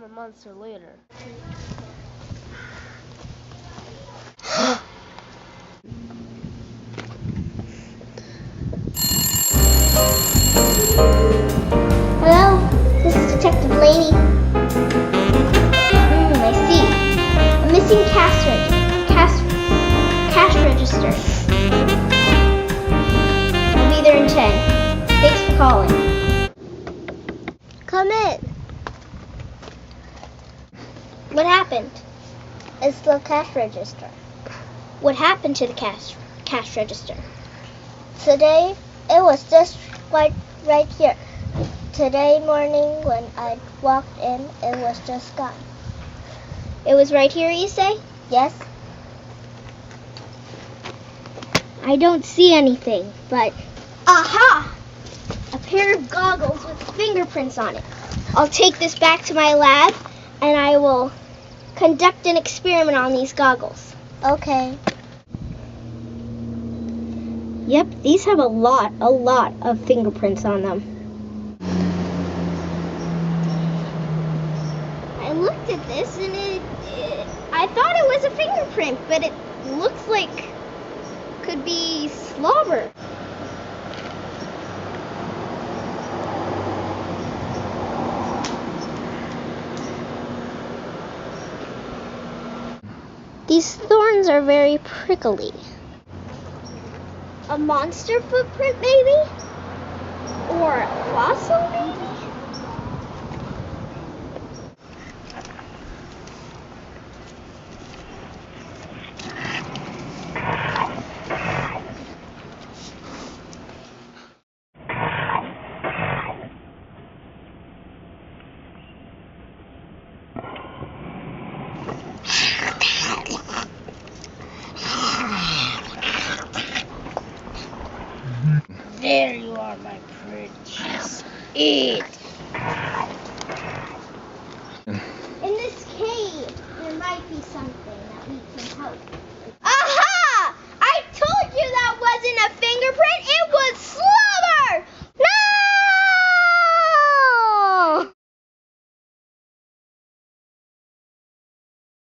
a monster later. Hello, this is Detective Laney. I see. A missing cash register. I'll be there in 10. Thanks for calling. Come in. What happened? It's the cash register. What happened to the cash register? Today, it was just right here. Today morning when I walked in, it was just gone. It was right here, you say? Yes. I don't see anything, but... Aha! A pair of goggles with fingerprints on it. I'll take this back to my lab, and I will conduct an experiment on these goggles. Okay. Yep, these have a lot of fingerprints on them. I looked at this and I thought it was a fingerprint, but it looks like could be slobber. These thorns are very prickly. A monster footprint, maybe? Or a fossil, maybe? There you are, my princess. Eat. In this cave, there might be something that we can help.